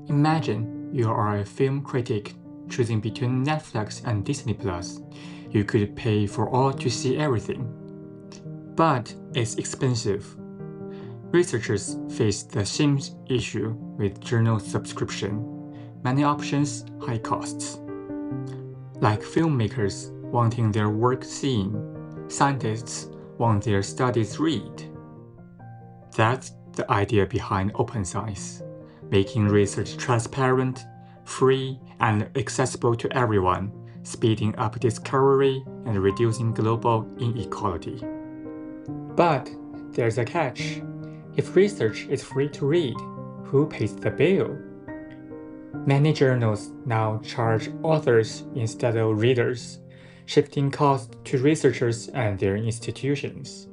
Imagine you are a film critic choosing between Netflix and Disney Plus. You could pay for all to see everything. But it's expensive. Researchers face the same issue with journal subscription. Many options, high costs. Like filmmakers wanting their work seen, scientists want their studies read. That's the idea behind open science, making research transparent, free, and accessible to everyone, speeding up discovery and reducing global inequality. But there's a catch. If research is free to read, who pays the bill? Many journals now charge authors instead of readers, shifting costs to researchers and their institutions.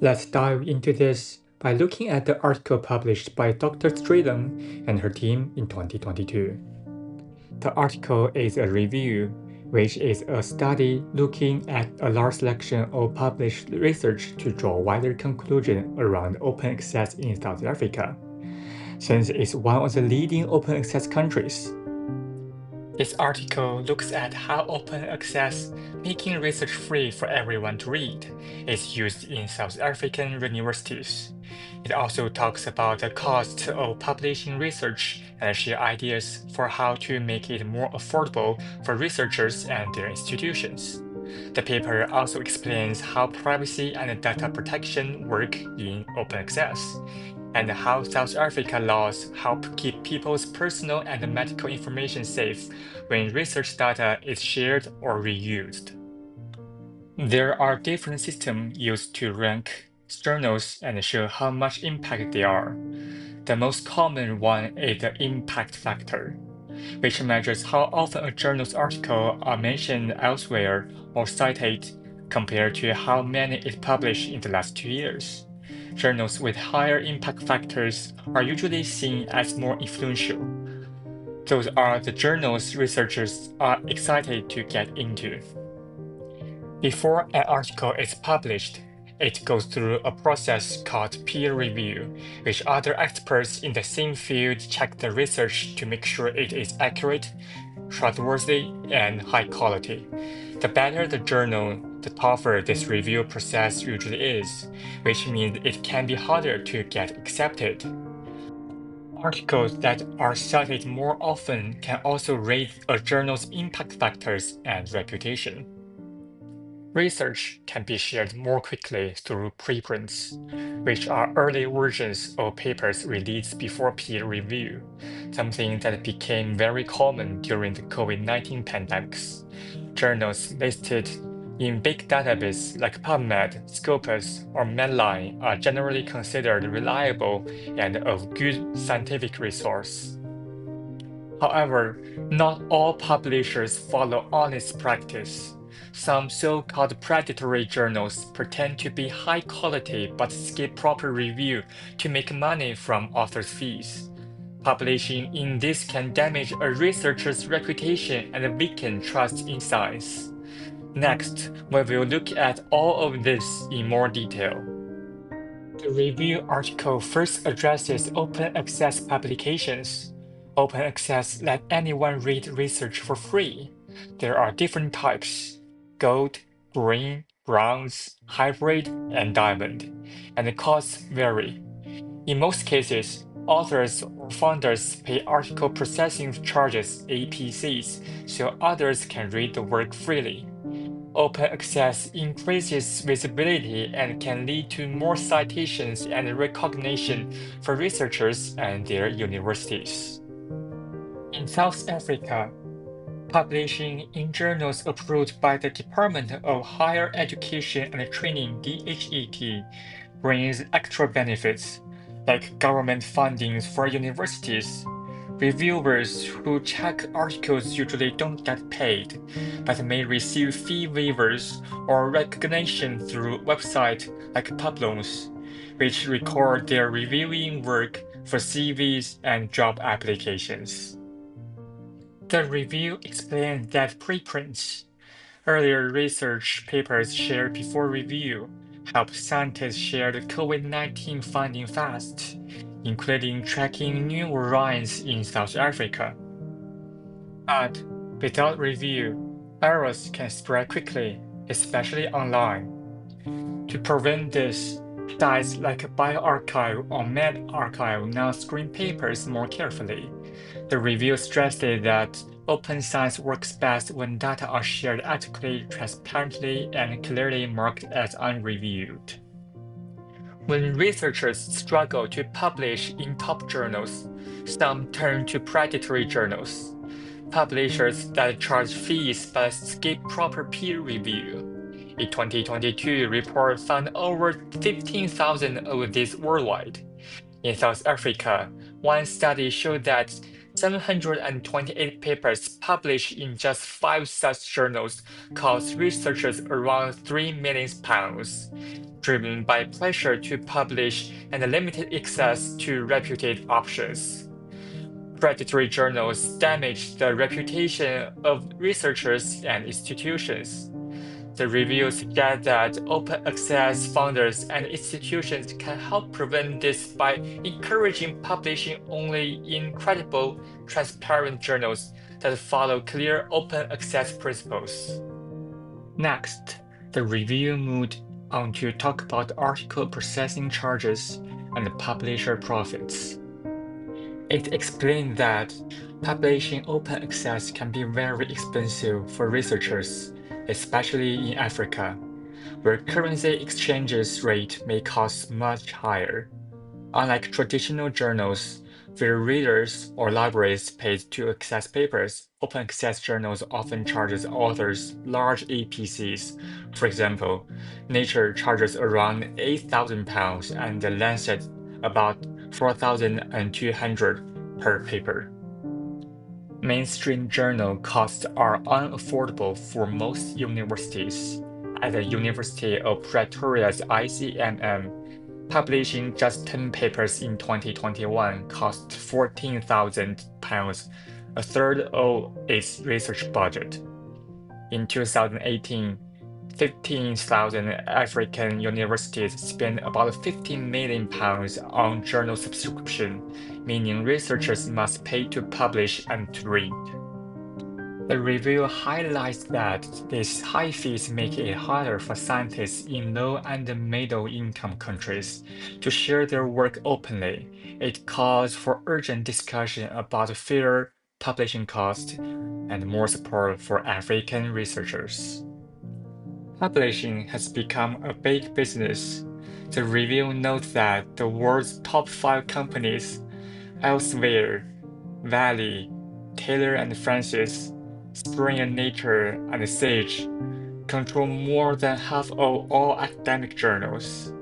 Let's dive into this by looking at the article published by Dr. Streetum and her team in 2022. The article is a review, which is a study looking at a large selection of published research to draw wider conclusions around open access in South Africa, since it's one of the leading open access countries. This article looks at how open access, making research free for everyone to read, is used in South African universities. It also talks about the cost of publishing research and share ideas for how to make it more affordable for researchers and their institutions. The paper also explains how privacy and data protection work in open access, and how South Africa laws help keep people's personal and medical information safe when research data is shared or reused. There are different systems used to rank journals and show how much impact they are. The most common one is the impact factor, which measures how often a journal's articles are mentioned elsewhere or cited compared to how many is published in the last 2 years. Journals with higher impact factors are usually seen as more influential. Those are the journals researchers are excited to get into. Before an article is published, it goes through a process called peer review, which other experts in the same field check the research to make sure it is accurate, trustworthy, and high quality. The better the journal, the tougher this review process usually is, which means it can be harder to get accepted. Articles that are cited more often can also raise a journal's impact factors and reputation. Research can be shared more quickly through preprints, which are early versions of papers released before peer review, something that became very common during the COVID-19 pandemics. Journals listed in big databases like PubMed, Scopus, or Medline are generally considered reliable and a good scientific resource. However, not all publishers follow honest practice. Some so-called predatory journals pretend to be high quality but skip proper review to make money from authors' fees. Publishing in this can damage a researcher's reputation and weaken trust in science. Next, we will look at all of this in more detail. The review article first addresses open access publications. Open access let anyone read research for free. There are different types: gold, green, bronze, hybrid, and diamond, and the costs vary. In most cases, authors or founders pay article processing charges (APCs) so others can read the work freely. Open access increases visibility and can lead to more citations and recognition for researchers and their universities. In South Africa, publishing in journals approved by the Department of Higher Education and Training (DHET) brings extra benefits, like government funding for universities. Reviewers who check articles usually don't get paid, but may receive fee waivers or recognition through websites like Publons, which record their reviewing work for CVs and job applications. The review explained that preprints, earlier research papers shared before review, help scientists share the COVID-19 finding fast. including tracking new variants in South Africa. But without review, errors can spread quickly, especially online. To prevent this, sites like bioRxiv or medRxiv now screen papers more carefully. The review stressed that open science works best when data are shared ethically, transparently, and clearly marked as unreviewed. When researchers struggle to publish in top journals, some turn to predatory journals, publishers that charge fees but skip proper peer review. A 2022 report found over 15,000 of these worldwide. In South Africa, one study showed that 728 papers published in just 5 such journals cost researchers around £3 million, driven by pressure to publish and limited access to reputed options. Predatory journals damage the reputation of researchers and institutions. The review suggests that open access founders and institutions can help prevent this by encouraging publishing only in credible, transparent journals that follow clear open access principles. Next, the review moved on to talk about article processing charges and publisher profits. It explained that publishing open access can be very expensive for researchers, especially in Africa, where currency exchanges rate may cost much higher. Unlike traditional journals, where readers or libraries paid to access papers, open access journals often charges authors large APCs. For example, Nature charges around £8,000 and The Lancet about 4,200 per paper. Mainstream journal costs are unaffordable for most universities. At the University of Pretoria's ICMM, publishing just 10 papers in 2021 cost £14,000, a third of its research budget. In 2018, 15,000 African universities spent about £15 million on journal subscription, meaning researchers must pay to publish and to read. The review highlights that these high fees make it harder for scientists in low and middle-income countries to share their work openly. It calls for urgent discussion about fairer publishing costs and more support for African researchers. Publishing has become a big business. The review notes that the world's top 5 companies, Elsevier, Valley, Taylor and Francis, Springer Nature, and Sage, control more than half of all academic journals.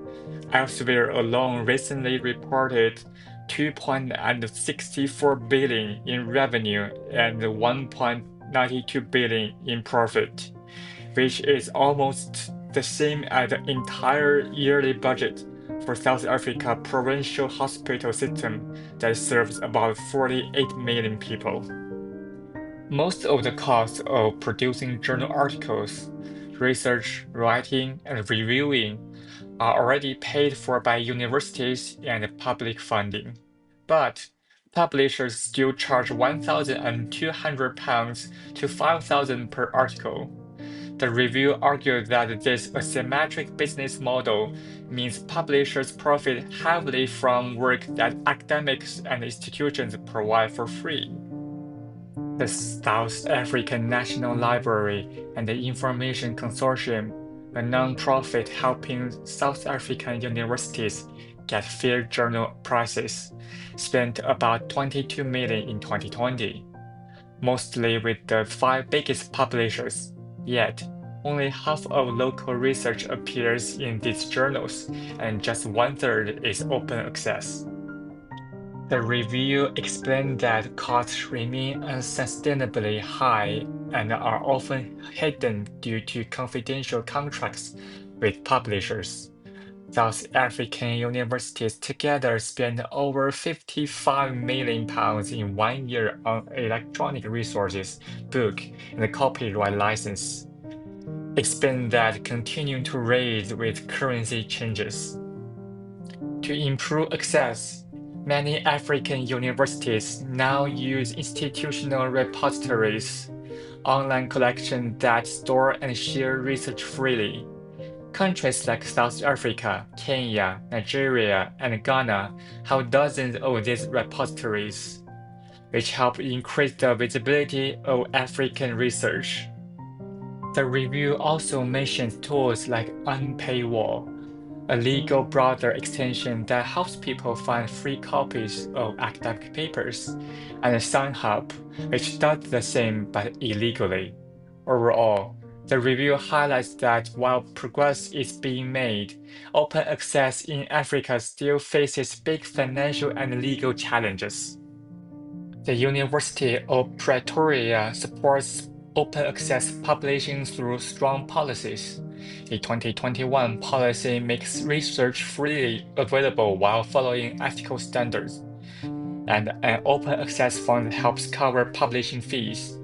Elsevier alone recently reported $2.64 billion in revenue and $1.92 billion in profit, which is almost the same as the entire yearly budget for South Africa provincial hospital system that serves about 48 million people. Most of the costs of producing journal articles, research, writing, and reviewing are already paid for by universities and public funding. But publishers still charge £1,200 to £5,000 per article. The review argued that this asymmetric business model means publishers profit heavily from work that academics and institutions provide for free. The South African National Library and the Information Consortium, a non-profit helping South African universities get fair journal prices, spent about $22 million in 2020, mostly with the 5 biggest publishers. Yet, only half of local research appears in these journals, and just 1/3 is open access. The review explained that costs remain unsustainably high and are often hidden due to confidential contracts with publishers. South African universities together spend over £55 million in 1 year on electronic resources, book, and copyright license. Explain that continuing to raise with currency changes. To improve access, Many African universities now use institutional repositories, online collections that store and share research freely. Countries like South Africa, Kenya, Nigeria, and Ghana have dozens of these repositories, which help increase the visibility of African research. The review also mentions tools like Unpaywall, a legal browser extension that helps people find free copies of academic papers, and SciHub, which does the same but illegally. Overall, the review highlights that while progress is being made, open access in Africa still faces big financial and legal challenges. The University of Pretoria supports open access publishing through strong policies. The 2021 policy makes research freely available while following ethical standards, and an open access fund helps cover publishing fees.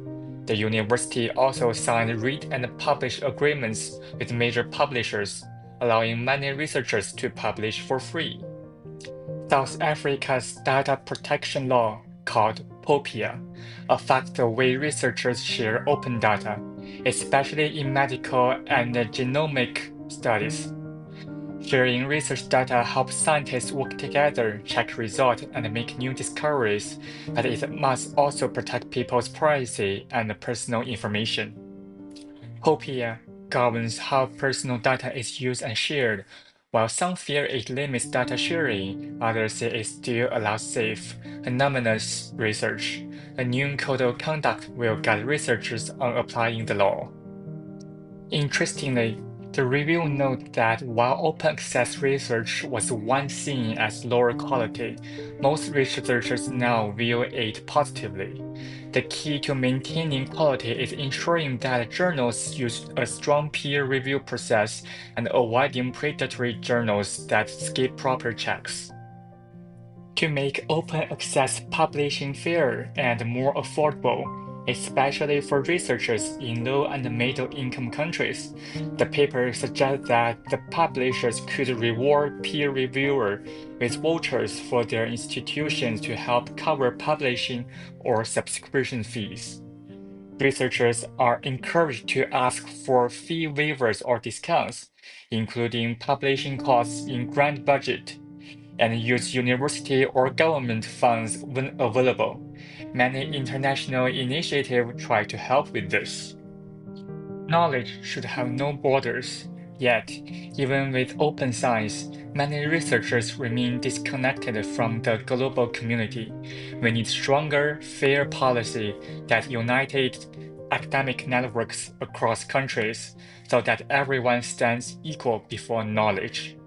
The university also signed read and publish agreements with major publishers, allowing many researchers to publish for free. South Africa's data protection law, called POPIA, affects the way researchers share open data, especially in medical and genomic studies. Sharing research data helps scientists work together, check results, and make new discoveries, but it must also protect people's privacy and personal information. POPIA governs how personal data is used and shared. While some fear it limits data sharing, others say it still allows safe, anonymous research. A new code of conduct will guide researchers on applying the law. Interestingly, the review notes that while open access research was once seen as lower quality, most researchers now view it positively. The key to maintaining quality is ensuring that journals use a strong peer review process and avoiding predatory journals that skip proper checks. To make open access publishing fairer and more affordable, especially for researchers in low and middle income countries, the paper suggests that the publishers could reward peer reviewers with vouchers for their institutions to help cover publishing or subscription fees. Researchers are encouraged to ask for fee waivers or discounts, including publishing costs in grant budget, and use university or government funds when available. Many international initiatives try to help with this. Knowledge should have no borders. Yet, even with open science, many researchers remain disconnected from the global community. We need stronger, fair policy that united academic networks across countries so that everyone stands equal before knowledge.